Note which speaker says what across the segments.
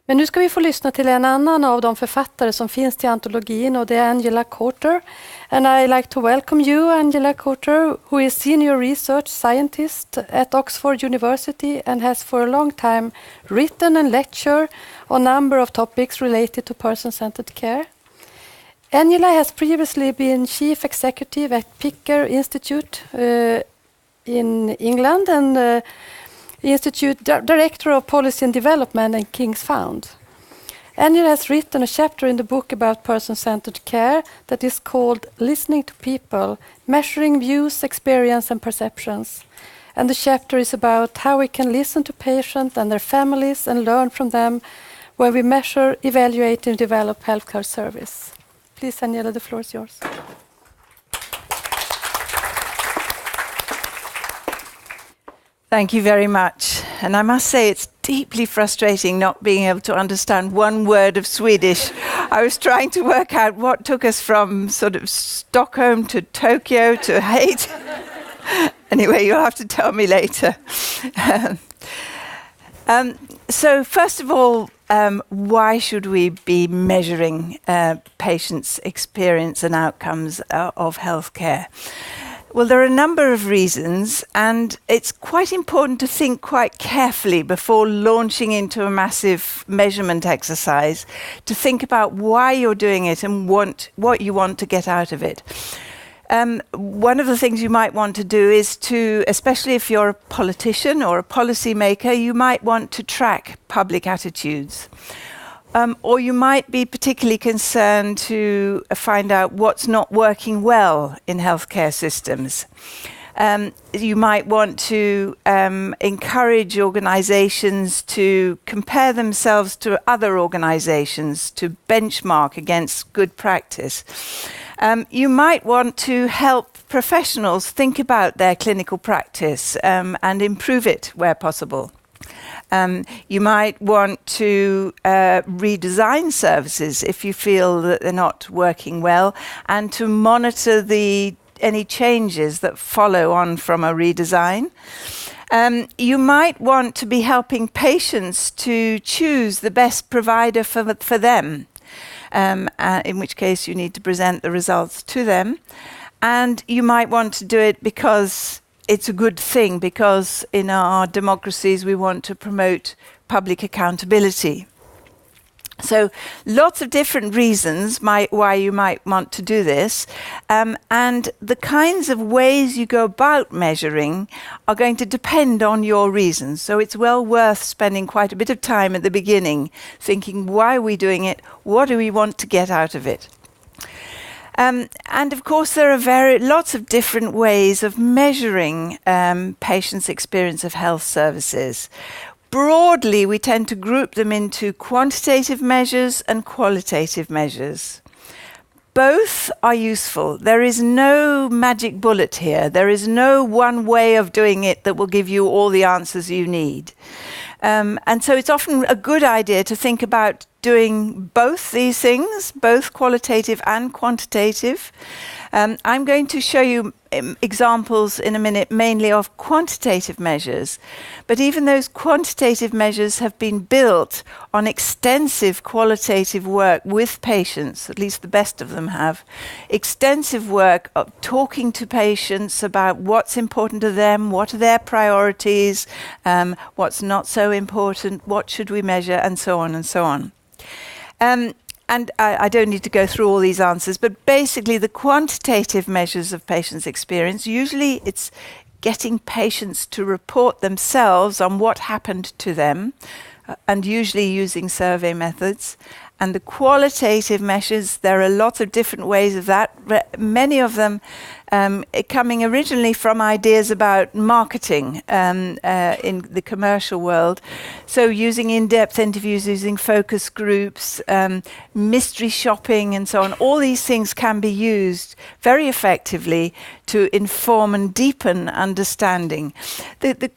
Speaker 1: Men nu ska vi få lyssna till en annan av de författare som finns till antologin, och det är Angela Coulter. And I like to welcome you, Angela Coulter, who is senior research scientist at Oxford University and has for a long time written and lectured on a number of topics related to person-centered care. Angela has previously been chief executive at Picker Institute in England and Institute Director of Policy and Development and King's Fund. Angela has written a chapter in the book about person-centered care that is called Listening to People, Measuring Views, Experience and Perceptions. And the chapter is about how we can listen to patients and their families and learn from them when we measure, evaluate and develop healthcare service. Please, Angela, the floor is yours.
Speaker 2: Thank you very much. And I must say it's deeply frustrating not being able to understand one word of Swedish. I was trying to work out what took us from sort of Stockholm to Tokyo to Haiti. Anyway, you'll have to tell me later. So first of all, why should we be measuring patients' experience and outcomes of healthcare? Well, there are a number of reasons, and it's quite important to think quite carefully before launching into a massive measurement exercise, to think about why you're doing it and what you want to get out of it. One of the things you might want to do is to, especially if you're a politician or a policy maker, you might want to track public attitudes. Or you might be particularly concerned to find out what's not working well in healthcare systems. You might want to encourage organizations to compare themselves to other organizations, to benchmark against good practice. You might want to help professionals think about their clinical practice and improve it where possible. You might want to redesign services if you feel that they're not working well, and to monitor any changes that follow on from a redesign. You might want to be helping patients to choose the best provider for them, in which case you need to present the results to them. And you might want to do it because it's a good thing, because in our democracies we want to promote public accountability. So lots of different reasons why you might want to do this. And the kinds of ways you go about measuring are going to depend on your reasons. So it's well worth spending quite a bit of time at the beginning thinking, why are we doing it? What do we want to get out of it? And of course, there are lots of different ways of measuring patients' experience of health services. Broadly, we tend to group them into quantitative measures and qualitative measures. Both are useful. There is no magic bullet here. There is no one way of doing it that will give you all the answers you need. And so it's often a good idea to think about doing both these things, both qualitative and quantitative. I'm going to show you examples in a minute, mainly of quantitative measures. But even those quantitative measures have been built on extensive qualitative work with patients, at least the best of them have. Extensive work of talking to patients about what's important to them, what are their priorities, what's not so important, what should we measure, and so on and so on. And I don't need to go through all these answers, but basically the quantitative measures of patients' experience, usually it's getting patients to report themselves on what happened to them, and usually using survey methods. And the qualitative measures, there are lots of different ways of that, many of them coming originally from ideas about marketing in the commercial world. So using in-depth interviews, using focus groups, mystery shopping and so on. All these things can be used very effectively to inform and deepen understanding. The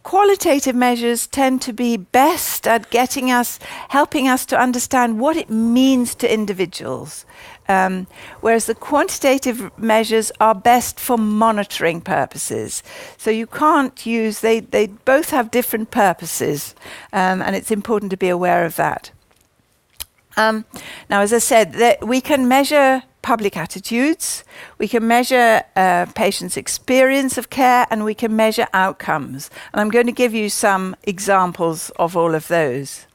Speaker 2: qualitative measures tend to be best at helping us to understand and what it means to individuals. Whereas the quantitative measures are best for monitoring purposes. So you can't use, they both have different purposes, and it's important to be aware of that. Now, as I said, we can measure public attitudes, we can measure patients' experience of care, and we can measure outcomes. And I'm going to give you some examples of all of those.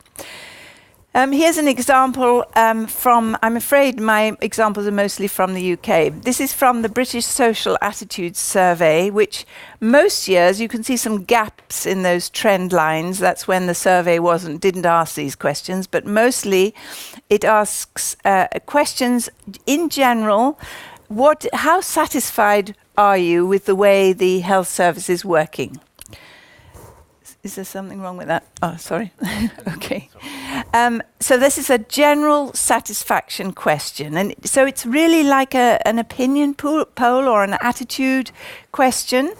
Speaker 2: Here's an example from, I'm afraid my examples are mostly from the UK. This is from the British Social Attitudes Survey, which most years you can see some gaps in those trend lines. That's when the survey didn't ask these questions, but mostly it asks questions in general. How satisfied are you with the way the health service is working? Is there something wrong with that? Oh, sorry. Okay. So this is a general satisfaction question. And so it's really like an opinion poll or an attitude question.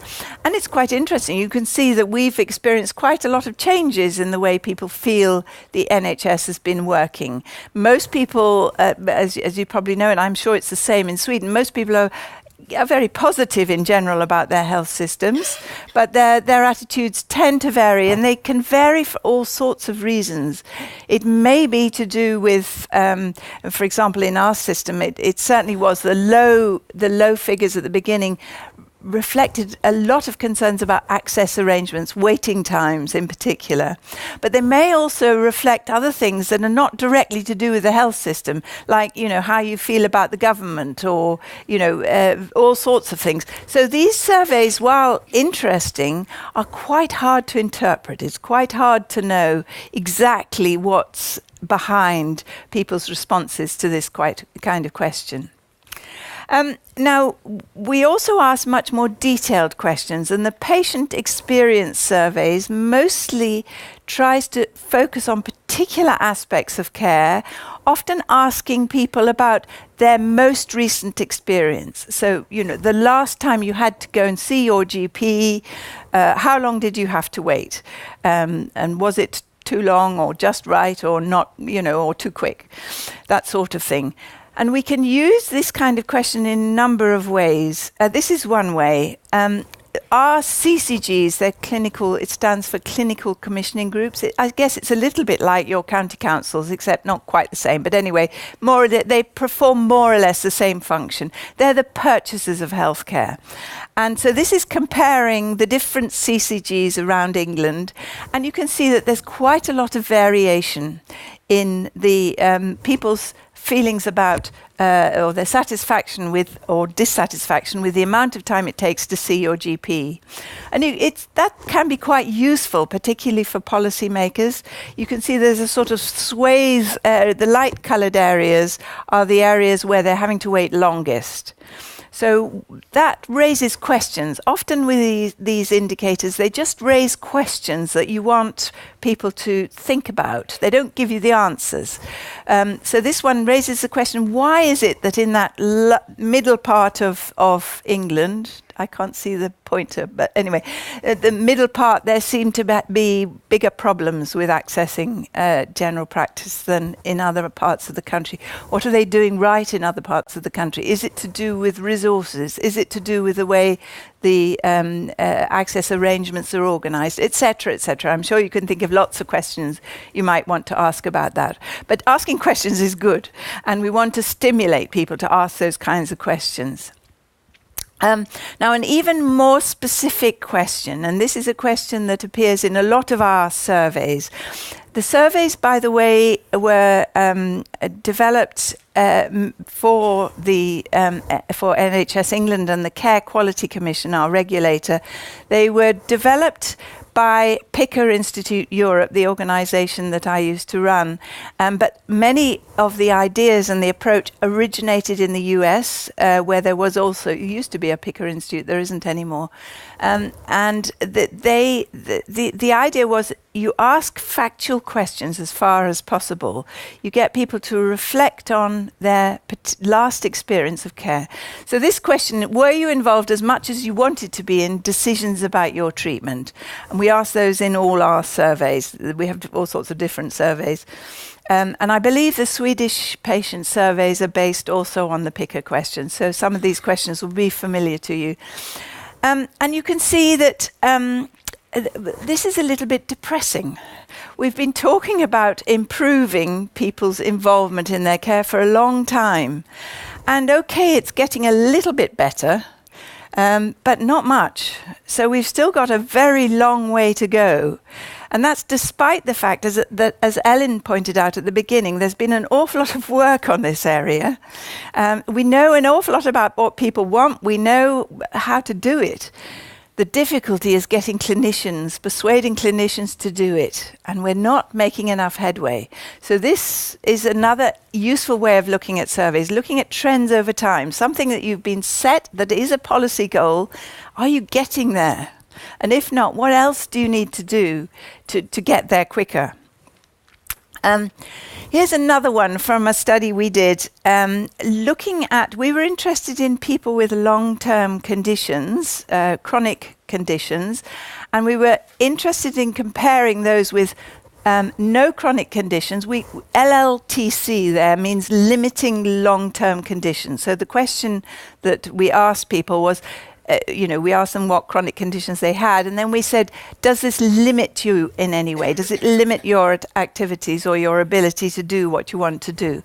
Speaker 2: And it's quite interesting. You can see that we've experienced quite a lot of changes in the way people feel the NHS has been working. Most people, as you probably know, and I'm sure it's the same in Sweden, most people are very positive in general about their health systems, but their attitudes tend to vary, and they can vary for all sorts of reasons. It may be to do with, for example, in our system, it certainly was the low figures at the beginning reflected a lot of concerns about access arrangements, waiting times in particular. But they may also reflect other things that are not directly to do with the health system, like, how you feel about the government or, all sorts of things. So these surveys, while interesting, are quite hard to interpret. It's quite hard to know exactly what's behind people's responses to this kind of question. Now, we also ask much more detailed questions, and the patient experience surveys mostly tries to focus on particular aspects of care, often asking people about their most recent experience. So, the last time you had to go and see your GP, how long did you have to wait? And was it too long or just right or not, or too quick? That sort of thing. And we can use this kind of question in a number of ways. This is one way. Our CCGs, they're clinical, it stands for clinical commissioning groups. I guess it's a little bit like your county councils, except not quite the same. But anyway, they perform more or less the same function. They're the purchasers of healthcare. And so this is comparing the different CCGs around England. And you can see that there's quite a lot of variation in the people's feelings about or their satisfaction with or dissatisfaction with the amount of time it takes to see your GP. And that can be quite useful, particularly for policymakers. You can see there's a sort of swathe, the light-coloured areas are the areas where they're having to wait longest. So that raises questions. Often with these indicators, they just raise questions that you want people to think about. They don't give you the answers. So this one raises the question, why is it that in that middle part of England, I can't see the pointer, but anyway, the middle part, there seem to be bigger problems with accessing general practice than in other parts of the country. What are they doing right in other parts of the country? Is it to do with resources? Is it to do with the way the access arrangements are organised, etc., etc.? I'm sure you can think of lots of questions you might want to ask about that. But asking questions is good, and we want to stimulate people to ask those kinds of questions. Now, an even more specific question, and this is a question that appears in a lot of our surveys. The surveys, by the way, were developed for NHS England and the Care Quality Commission, our regulator. They were developed by Picker Institute Europe, the organisation that I used to run. But many of the ideas and the approach originated in the US, where there was also, it used to be a Picker Institute, there isn't anymore. And the idea was you ask factual questions as far as possible. You get people to reflect on their last experience of care. So this question, were you involved as much as you wanted to be in decisions about your treatment? And we ask those in all our surveys. We have all sorts of different surveys. And I believe the Swedish patient surveys are based also on the PICA questions. So some of these questions will be familiar to you. And you can see that this is a little bit depressing. We've been talking about improving people's involvement in their care for a long time. And okay, it's getting a little bit better, but not much. So we've still got a very long way to go. And that's despite the fact that, as Ellen pointed out at the beginning, there's been an awful lot of work on this area. We know an awful lot about what people want. We know how to do it. The difficulty is getting clinicians, persuading clinicians to do it, and we're not making enough headway. So this is another useful way of looking at surveys, looking at trends over time, something that you've been set that is a policy goal. Are you getting there? And if not, what else do you need to do to get there quicker? Here's another one from a study we did, we were interested in people with long-term conditions, chronic conditions, and we were interested in comparing those with no chronic conditions. LLTC there means limiting long-term conditions. So the question that we asked people was, we asked them what chronic conditions they had, and then we said, does this limit you in any way? Does it limit your activities or your ability to do what you want to do?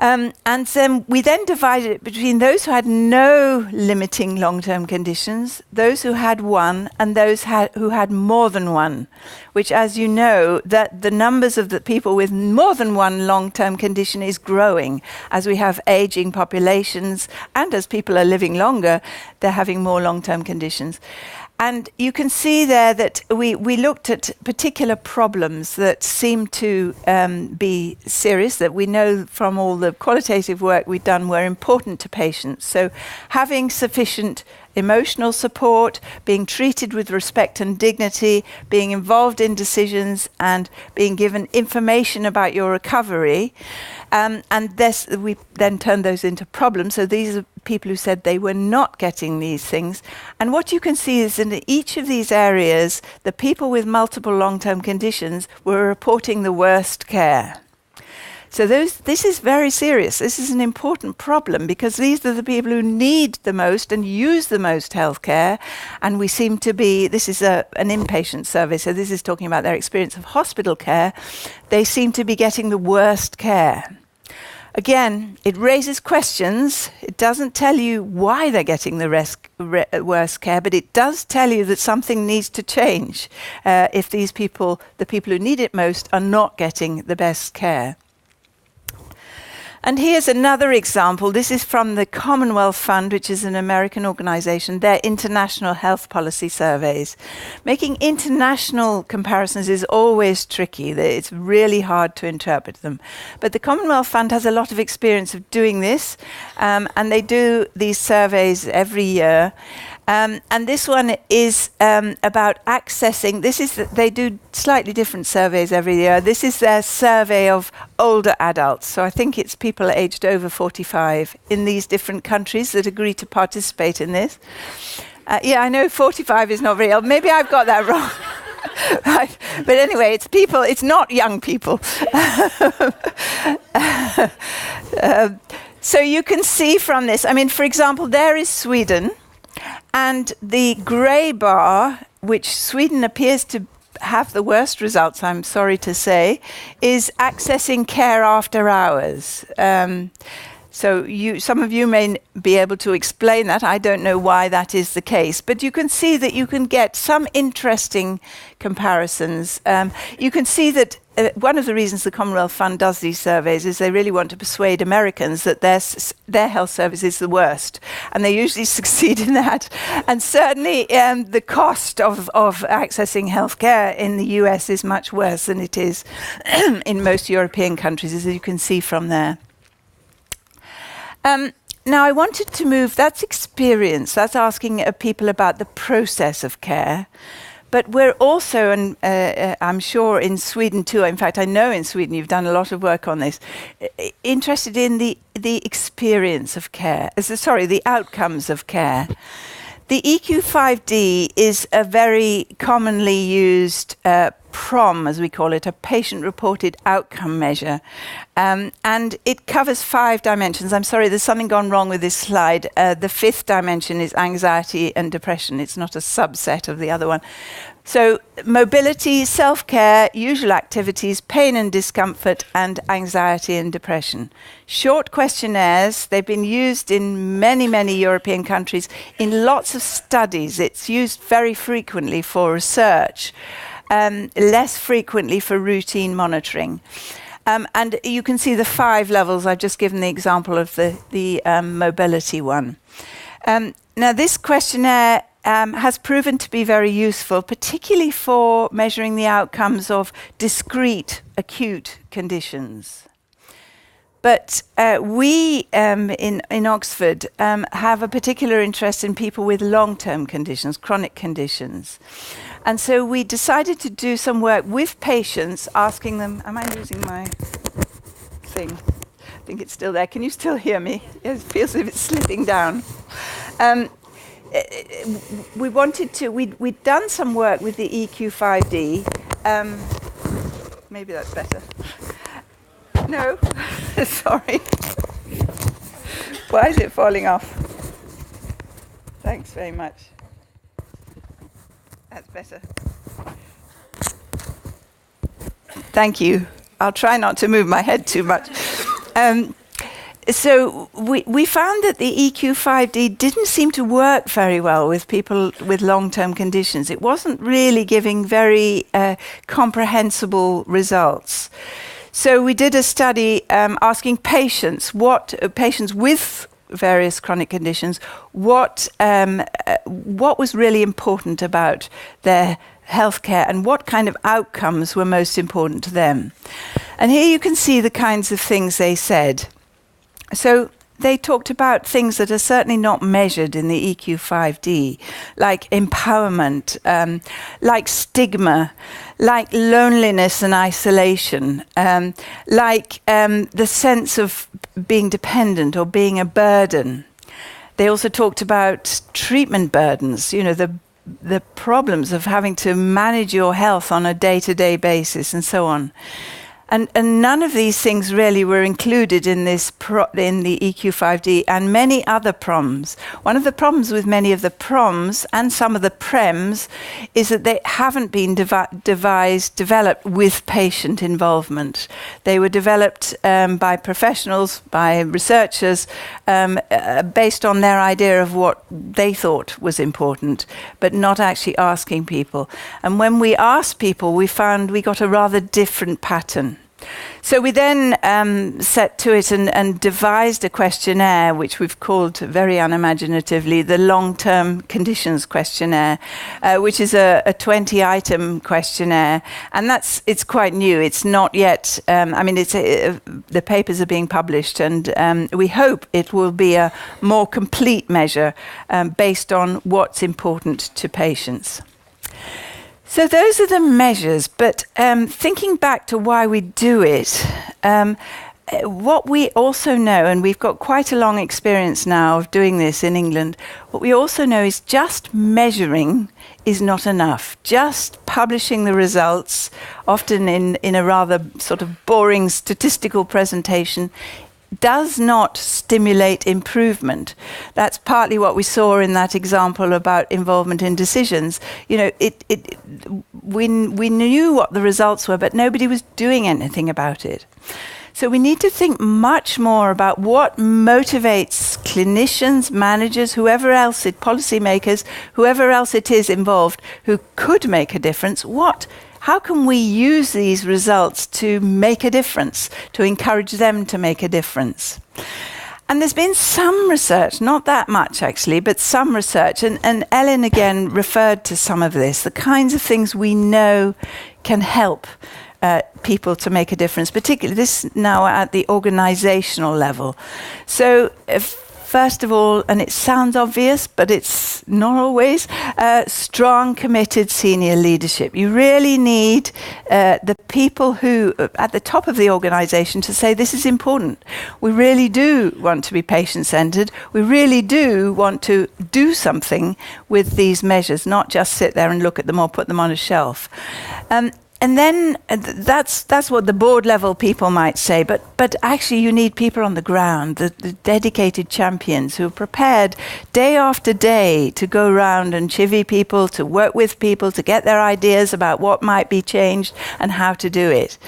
Speaker 2: And then we divided it between those who had no limiting long-term conditions, those who had one, and those who had more than one, which, as you know, that the numbers of the people with more than one long-term condition is growing. As we have aging populations and as people are living longer, they're having more long-term conditions. And you can see there that we looked at particular problems that seem to be serious, that we know from all the qualitative work we've done were important to patients. So having sufficient emotional support, being treated with respect and dignity, being involved in decisions, and being given information about your recovery. And this, we then turned those into problems. So these are people who said they were not getting these things. And what you can see is in each of these areas, the people with multiple long-term conditions were reporting the worst care. So this is very serious. This is an important problem because these are the people who need the most and use the most healthcare. And we seem to be, this is an inpatient survey, so this is talking about their experience of hospital care. They seem to be getting the worst care. Again, it raises questions. It doesn't tell you why they're getting the worst care, but it does tell you that something needs to change if these people, the people who need it most, are not getting the best care. And here's another example. This is from the Commonwealth Fund, which is an American organization, their international health policy surveys. Making international comparisons is always tricky. It's really hard to interpret them. But the Commonwealth Fund has a lot of experience of doing this, and they do these surveys every year. And this one is about accessing. They do slightly different surveys every year. This is their survey of older adults. So I think it's people aged over 45 in these different countries that agree to participate in this. I know 45 is not very old. Maybe I've got that wrong. Right. But anyway, it's people. It's not young people. So you can see from this. I mean, for example, there is Sweden. And the grey bar, which Sweden appears to have the worst results, I'm sorry to say, is accessing care after hours. So some of you may be able to explain that. I don't know why that is the case. But you can see that you can get some interesting comparisons. You can see that one of the reasons the Commonwealth Fund does these surveys is they really want to persuade Americans that their health service is the worst. And they usually succeed in that. And certainly the cost of accessing healthcare in the US is much worse than it is in most European countries, as you can see from there. Now, I wanted to move, that's experience, that's asking people about the process of care. But we're also, and I'm sure in Sweden too, in fact I know in Sweden you've done a lot of work on this, interested in the experience of care, the outcomes of care. The EQ5D is a very commonly used PROM, as we call it, a patient-reported outcome measure. And it covers 5 dimensions. I'm sorry, there's something gone wrong with this slide. The 5th dimension is anxiety and depression. It's not a subset of the other one. So mobility, self-care, usual activities, pain and discomfort, and anxiety and depression. Short questionnaires. They've been used in many, many European countries in lots of studies. It's used very frequently for research, less frequently for routine monitoring. And you can see the 5 levels. I've just given the example of the mobility one. Now, this questionnaire has proven to be very useful, particularly for measuring the outcomes of discrete acute conditions. But we in Oxford have a particular interest in people with long-term conditions, chronic conditions. And so we decided to do some work with patients, asking them, am I losing my thing? I think it's still there. Can you still hear me? It feels as if it's slipping down. We'd done some work with the EQ5D. Maybe that's better. No, sorry. Why is it falling off? Thanks very much. That's better. Thank you. I'll try not to move my head too much. So we found that the EQ5D didn't seem to work very well with people with long-term conditions. It wasn't really giving very comprehensible results. So we did a study asking patients with various chronic conditions what was really important about their healthcare and what kind of outcomes were most important to them. And here you can see the kinds of things they said. So they talked about things that are certainly not measured in the EQ5D, like empowerment, like stigma, like loneliness and isolation, like the sense of being dependent or being a burden. They also talked about treatment burdens, the problems of having to manage your health on a day-to-day basis and so on. And none of these things really were included in in the EQ5D and many other PROMs. One of the problems with many of the PROMs and some of the PREMs is that they haven't been developed with patient involvement. They were developed by professionals, by researchers, based on their idea of what they thought was important, but not actually asking people. And when we asked people, we found we got a rather different pattern. So we then set to it and devised a questionnaire, which we've called very unimaginatively the Long-Term Conditions Questionnaire, which is a 20-item questionnaire. And it's quite new. It's not yet, the papers are being published, and we hope it will be a more complete measure based on what's important to patients. So those are the measures, but thinking back to why we do it, what we also know, and we've got quite a long experience now of doing this in England, what we also know is just measuring is not enough. Just publishing the results, often in a rather sort of boring statistical presentation, does not stimulate improvement. That's partly what we saw in that example about involvement in decisions. We knew what the results were, but nobody was doing anything about it. So we need to think much more about what motivates clinicians, managers, policymakers, whoever else it is involved who could make a difference. How can we use these results to make a difference, to encourage them to make a difference? And there's been some research, not that much actually, but some research, and Ellen again referred to some of this, the kinds of things we know can help people to make a difference, particularly this now at the organizational level. So First of all, and it sounds obvious, but it's not always, strong, committed senior leadership. You really need the people who, at the top of the organization, to say this is important. We really do want to be patient-centered. We really do want to do something with these measures, not just sit there and look at them or put them on a shelf. And then that's what the board level people might say, but actually you need people on the ground, the dedicated champions who are prepared day after day to go around and chivvy people, to work with people, to get their ideas about what might be changed and how to do it.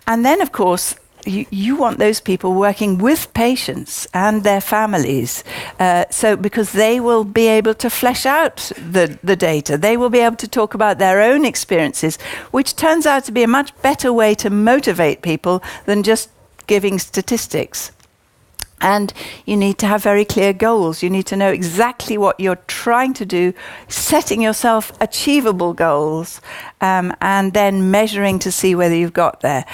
Speaker 2: And then, of course, you want those people working with patients and their families, because they will be able to flesh out the data. They will be able to talk about their own experiences, which turns out to be a much better way to motivate people than just giving statistics. And you need to have very clear goals. You need to know exactly what you're trying to do, setting yourself achievable goals, and then measuring to see whether you've got there.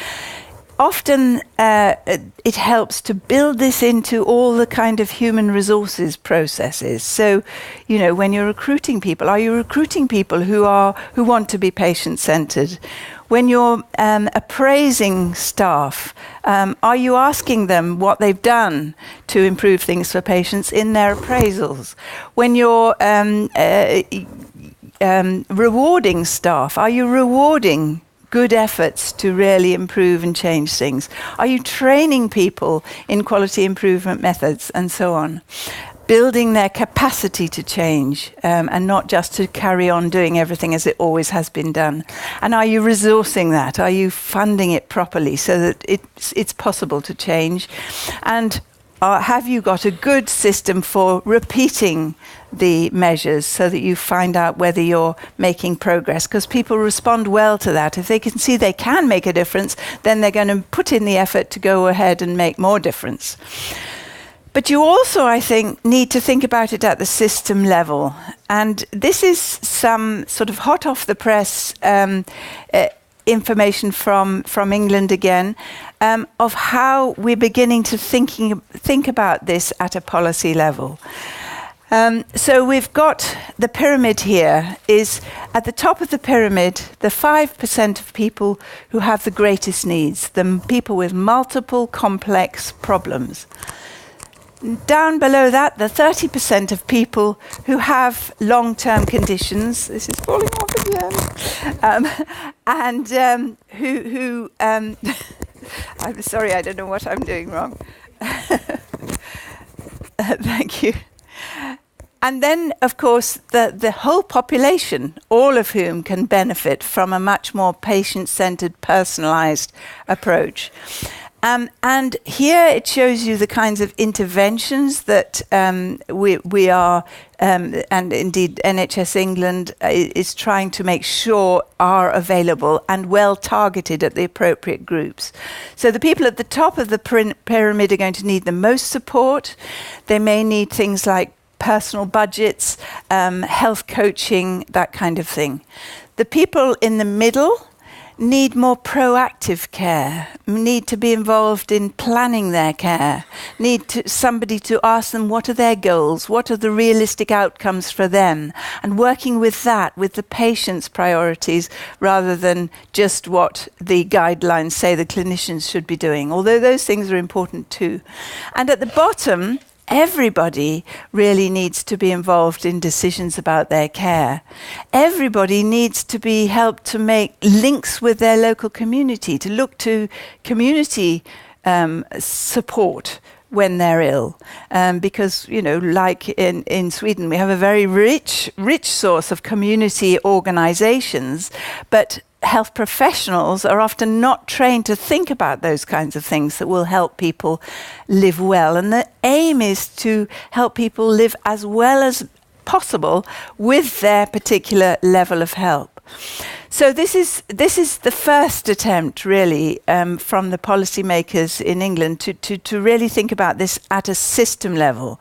Speaker 2: Often it helps to build this into all the kind of human resources processes. So, when you're recruiting people, are you recruiting people who want to be patient-centered? When you're appraising staff, are you asking them what they've done to improve things for patients in their appraisals? When you're rewarding staff, are you rewarding good efforts to really improve and change things? Are you training people in quality improvement methods and so on? Building their capacity to change, and not just to carry on doing everything as it always has been done. And are you resourcing that? Are you funding it properly so that it's possible to change? And have you got a good system for repeating the measures so that you find out whether you're making progress? Because people respond well to that. If they can see they can make a difference, then they're going to put in the effort to go ahead and make more difference. But you also, I think, need to think about it at the system level. And this is some sort of hot off the press information from England again, of how we're beginning to think about this at a policy level. So we've got the pyramid here. Is at the top of the pyramid, the 5% of people who have the greatest needs, the people with multiple complex problems. Down below that, the 30% of people who have long-term conditions. This is falling off again. And who I'm sorry, I don't know what I'm doing wrong. Thank you. And then, of course, the whole population, all of whom can benefit from a much more patient-centered, personalized approach. And here it shows you the kinds of interventions that we are, and indeed NHS England is trying to make sure are available and well targeted at the appropriate groups. So the people at the top of the pyramid are going to need the most support. They may need things like personal budgets, health coaching, that kind of thing. The people in the middle need more proactive care, need to be involved in planning their care, need somebody to ask them what are their goals, what are the realistic outcomes for them, and working with that, with the patient's priorities, rather than just what the guidelines say the clinicians should be doing, although those things are important too. And at the bottom, everybody really needs to be involved in decisions about their care. Everybody needs to be helped to make links with their local community, to look to community support when they're ill. Because, like in Sweden, we have a very rich source of community organizations, but health professionals are often not trained to think about those kinds of things that will help people live well. And the aim is to help people live as well as possible with their particular level of help. So this is the first attempt, really, from the policymakers in England to really think about this at a system level.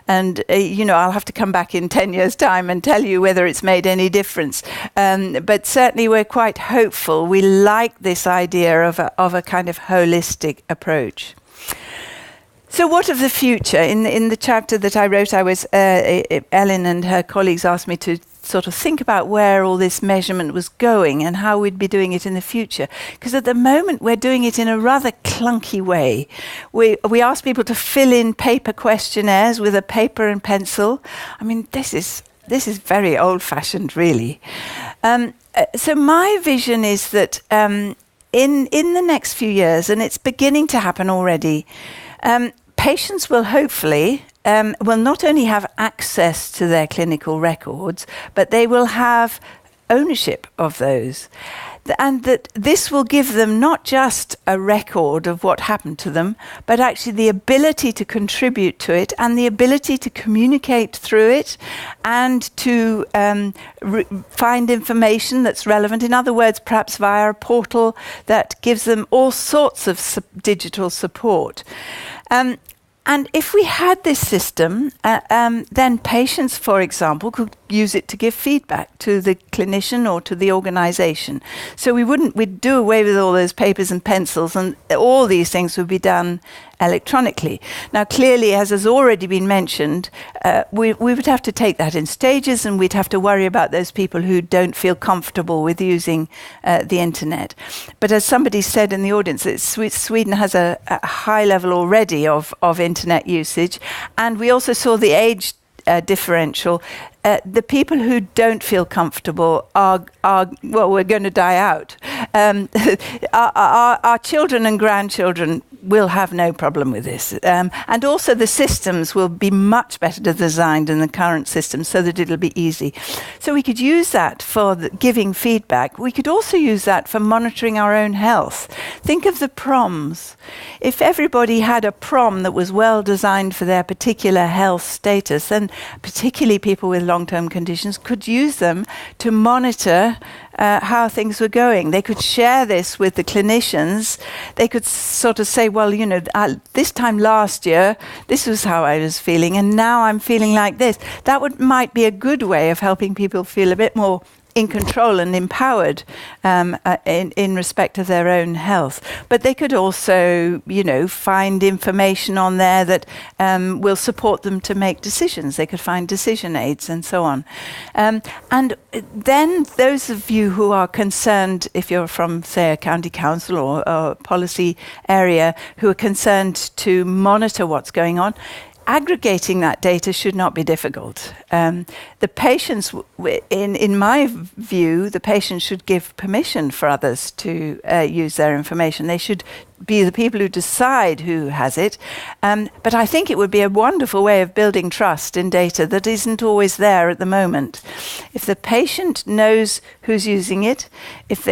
Speaker 2: And, I'll have to come back in 10 years' time and tell you whether it's made any difference. But certainly we're quite hopeful. We like this idea of a kind of holistic approach. So what of the future? In the chapter that I wrote, Ellen and her colleagues asked me to sort of think about where all this measurement was going and how we'd be doing it in the future. Because at the moment we're doing it in a rather clunky way. We ask people to fill in paper questionnaires with a paper and pencil. I mean, this is very old-fashioned, really. So my vision is that in the next few years, and it's beginning to happen already, patients will hopefully will not only have access to their clinical records, but they will have ownership of those. And that this will give them not just a record of what happened to them, but actually the ability to contribute to it and the ability to communicate through it and to find information that's relevant. In other words, perhaps via a portal that gives them all sorts of digital support. And if we had this system, then patients, for example, could use it to give feedback to the clinician or to the organisation. So we'd do away with all those papers and pencils, and all these things would be done electronically. Now, clearly, as has already been mentioned, we would have to take that in stages, and we'd have to worry about those people who don't feel comfortable with using the internet. But as somebody said in the audience, Sweden has a high level already of internet usage, and we also saw the age differential. The people who don't feel comfortable are we're going to die out. Our children and grandchildren will have no problem with this. And also the systems will be much better designed than the current system so that it'll be easy. So we could use that for giving feedback. We could also use that for monitoring our own health. Think of the proms. If everybody had a prom that was well designed for their particular health status, and particularly people with long-term conditions could use them to monitor how things were going. They could share this with the clinicians. They could sort of say, well, you know, this time last year, this was how I was feeling, and now I'm feeling like this. That might be a good way of helping people feel a bit more in control and empowered in respect of their own health. But they could also, you know, find information on there that will support them to make decisions. They could find decision aids and so on. And then those of you who are concerned, if you're from, say, a county council or a policy area, who are concerned to monitor what's going on, aggregating that data should not be difficult. The patients, in my view, the patients should give permission for others to use their information. They should be the people who decide who has it. But I think it would be a wonderful way of building trust in data that isn't always there at the moment. If the patient knows who's using it, if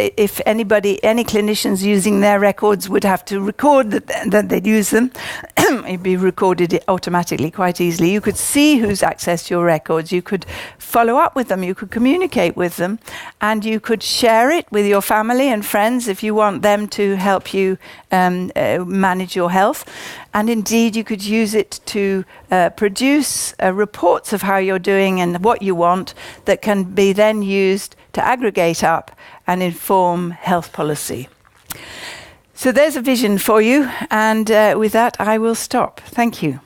Speaker 2: any clinicians using their records would have to record that they'd use them, it'd be recorded automatically quite easily. You could see who's accessed your records. You could follow up with them. You could communicate with them. And you could share it with your family and friends if you want them to help you manage your health. And indeed, you could use it to produce reports of how you're doing and what you want that can be then used to aggregate up and inform health policy. So there's a vision for you. And with that, I will stop. Thank you.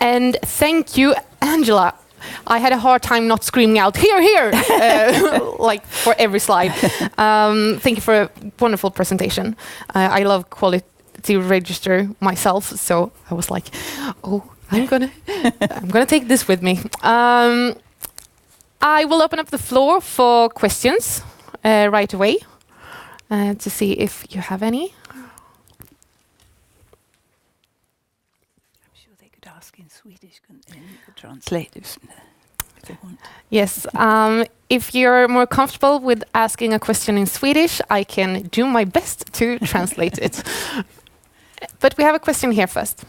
Speaker 3: And thank you, Angela. I had a hard time not screaming out, here, here, like for every slide. Thank you for a wonderful presentation. I love qualitative register myself, so I was like, oh, I'm gonna take this with me. I will open up the floor for questions right away to see if you have any.
Speaker 2: In Swedish, translate if they want.
Speaker 3: Yes, if you're more comfortable with asking a question in Swedish, I can do my best to translate it. But we have a question here first.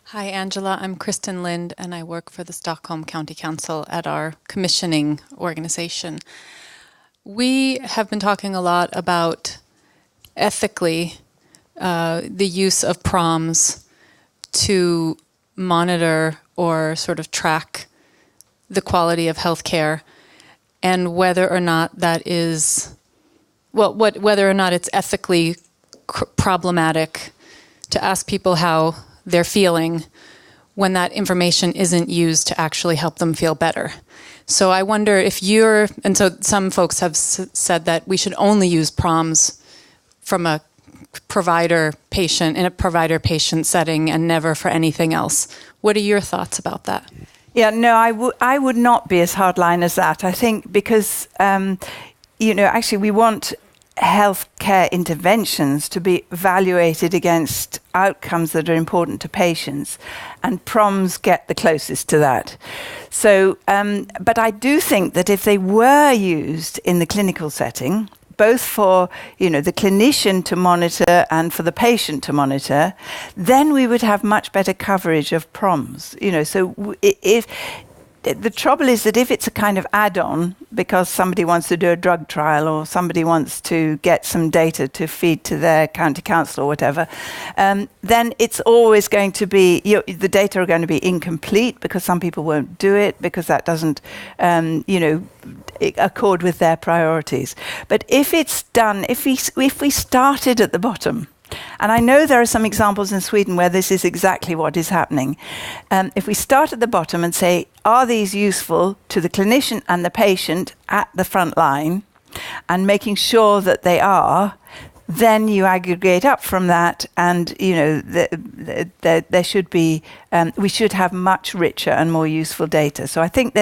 Speaker 4: Hi, Angela. I'm Kristen Lind, and I work for the Stockholm County Council at our commissioning organization. We have been talking a lot about ethically the use of proms to monitor or sort of track the quality of healthcare. and whether or not that is, whether or not it's ethically problematic to ask people how they're feeling when that information isn't used to actually help them feel better. So I wonder if and so some folks have said that we should only use PROMs from a provider-patient, in a provider-patient setting and never for anything else. What are your thoughts about that?
Speaker 2: Yeah, no, I would not be as hardline as that. I think because, actually we want healthcare interventions to be evaluated against outcomes that are important to patients, and PROMs get the closest to that. So, but I do think that if they were used in the clinical setting, both for the clinician to monitor and for the patient to monitor, then we would have much better coverage of PROMs. So if the trouble is that if it's a kind of add-on because somebody wants to do a drug trial or somebody wants to get some data to feed to their county council or whatever, then it's always going to be, the data are going to be incomplete because some people won't do it because that doesn't, accord with their priorities. But if it's done, if we started at the bottom, and I know there are some examples in Sweden where this is exactly what is happening. If we start at the bottom and say, are these useful to the clinician and the patient at the front line, and making sure that they are, then you aggregate up from that, and there should be we should have much richer and more useful data. So I think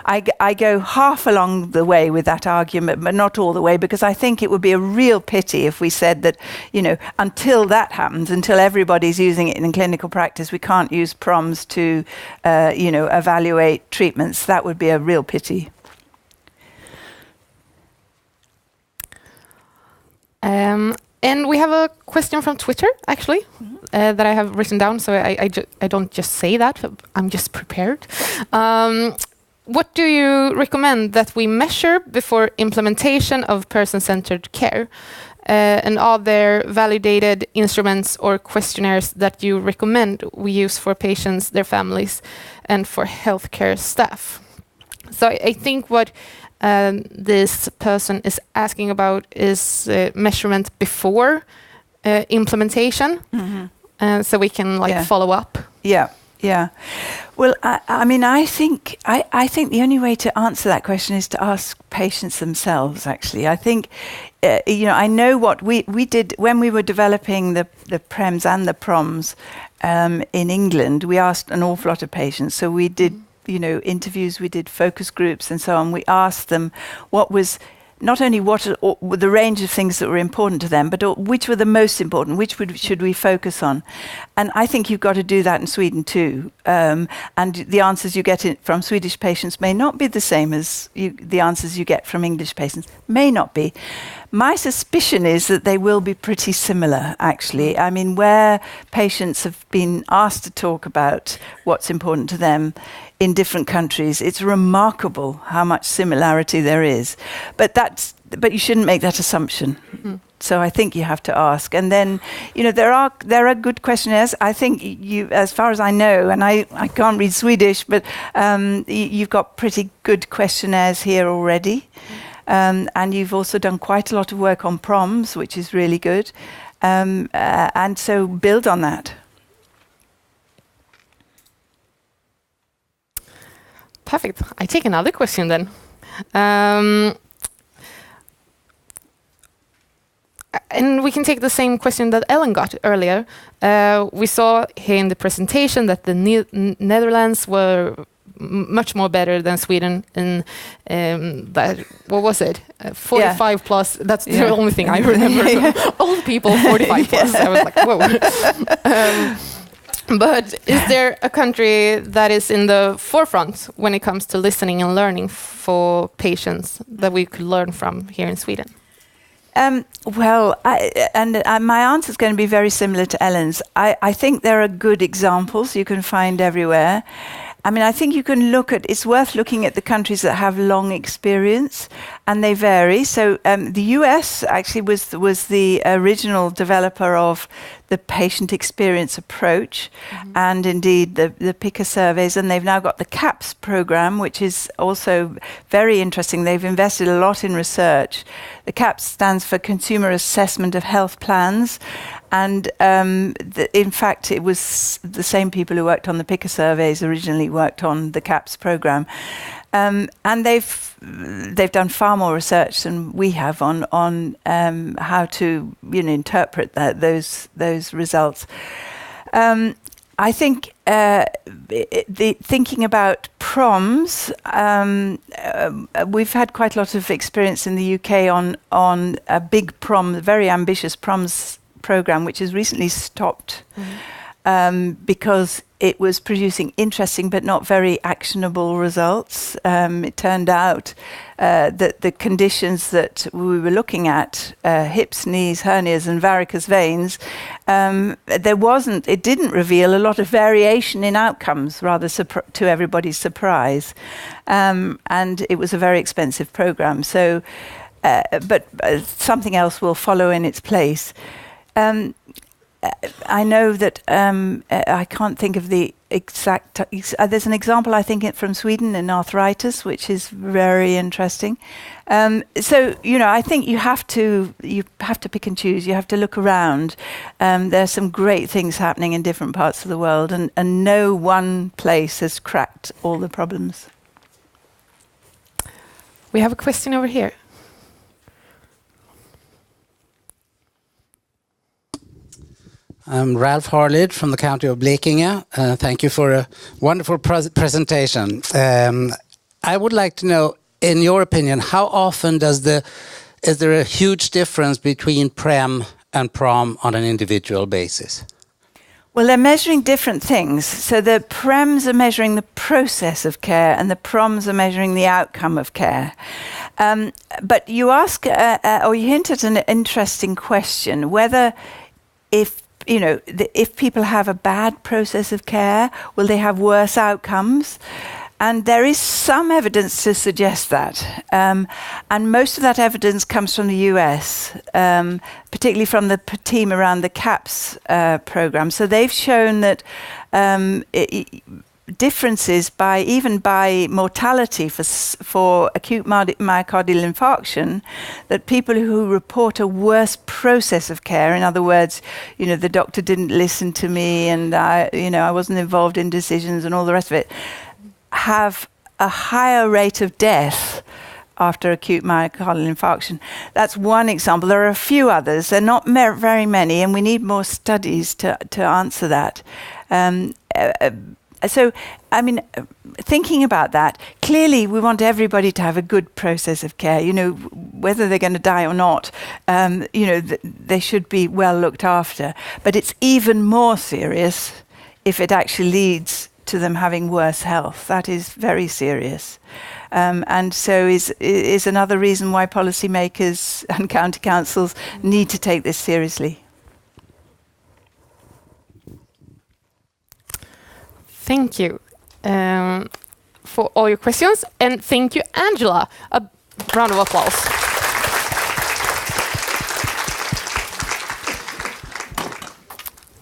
Speaker 2: I go half along the way with that argument, but not all the way, because I think it would be a real pity if we said that until that happens, until everybody's using it in clinical practice, we can't use PROMs to evaluate treatments. That would be a real pity.
Speaker 3: And we have a question from Twitter, actually, that I have written down, so I don't just say that, I'm just prepared. What do you recommend that we measure before implementation of person-centered care? And are there validated instruments or questionnaires that you recommend we use for patients, their families, and for healthcare staff? So I think what this person is asking about is measurement before implementation, so we can follow up.
Speaker 2: Yeah. Well, I think the only way to answer that question is to ask patients themselves. Actually, I think I know what we did when we were developing the PREMs and the PROMs in England. We asked an awful lot of patients, so we did. Interviews, we did focus groups and so on. We asked them what was not only the range of things that were important to them, but which were the most important, should we focus on? And I think you've got to do that in Sweden too. And the answers you get from Swedish patients may not be the same as the answers you get from English patients, may not be. My suspicion is that they will be pretty similar, actually. I mean, where patients have been asked to talk about what's important to them in different countries, it's remarkable how much similarity there is. But you shouldn't make that assumption. Mm-hmm. So I think you have to ask. And then, there are good questionnaires. I think as far as I know, and I can't read Swedish, but you've got pretty good questionnaires here already. And you've also done quite a lot of work on PROMs, which is really good. And so build on that.
Speaker 3: Perfect. I take another question then. And we can take the same question that Ellen got earlier. We saw here in the presentation that the Netherlands were much more better than Sweden in that, what was it? 45 plus. That's the only thing I remember. Old people, 45 plus. I was like, whoa. But is there a country that is in the forefront when it comes to listening and learning for patients that we could learn from here in Sweden?
Speaker 2: Well, my answer is going to be very similar to Ellen's. I think there are good examples you can find everywhere. I mean, I think you can it's worth looking at the countries that have long experience, and they vary. So the US actually was the original developer of the patient experience approach, and indeed the PICA surveys, and they've now got the CAPS program, which is also very interesting. They've invested a lot in research. The CAPS stands for Consumer Assessment of Health Plans, and in fact, it was the same people who worked on the PICA surveys originally worked on the CAPS program. And they've done far more research than we have on how to interpret those results. I think thinking about proms, we've had quite a lot of experience in the UK on a big prom, very ambitious proms program, which has recently stopped because it was producing interesting but not very actionable results. It turned out that the conditions that we were looking at, hips, knees, hernias and varicose veins, it didn't reveal a lot of variation in outcomes, rather to everybody's surprise. And it was a very expensive program. So, but something else will follow in its place. I know that I can't think of the exact. There's an example I think from Sweden in arthritis, which is very interesting. So I think you have to pick and choose. You have to look around. There's some great things happening in different parts of the world, and no one place has cracked all the problems.
Speaker 3: We have a question over here.
Speaker 5: I'm Ralph Harlid from the county of Blekinge. Thank you for a wonderful presentation. I would like to know, in your opinion, how often is there a huge difference between PREM and PROM on an individual basis?
Speaker 2: Well, they're measuring different things. So the PREMs are measuring the process of care, and the PROMs are measuring the outcome of care. But you ask, or you hint at an interesting question, whether if people have a bad process of care, will they have worse outcomes? And there is some evidence to suggest that. And most of that evidence comes from the US, particularly from the team around the CAPS program. So they've shown that differences even by mortality for acute myocardial infarction, that people who report a worse process of care, in other words, the doctor didn't listen to me and I wasn't involved in decisions and all the rest of it, have a higher rate of death after acute myocardial infarction. That's one example. There are a few others. They're not very many, and we need more studies to answer that. So, I mean, thinking about that, clearly we want everybody to have a good process of care, whether they're going to die or not, they should be well looked after. But it's even more serious if it actually leads to them having worse health. That is very serious. And so is another reason why policymakers and county councils need to take this seriously.
Speaker 3: Thank you for all your questions, and thank you, Angela. A round of applause.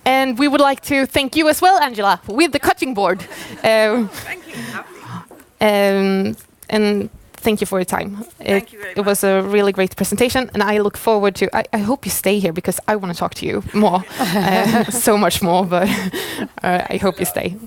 Speaker 3: And we would like to thank you as well, Angela, with the cutting board.
Speaker 2: Thank you.
Speaker 3: And thank you for your time.
Speaker 2: Thank you very much.
Speaker 3: It was a really great presentation, and I look forward to. I hope you stay here because I want to talk to you more, so much more. But I hope you stay.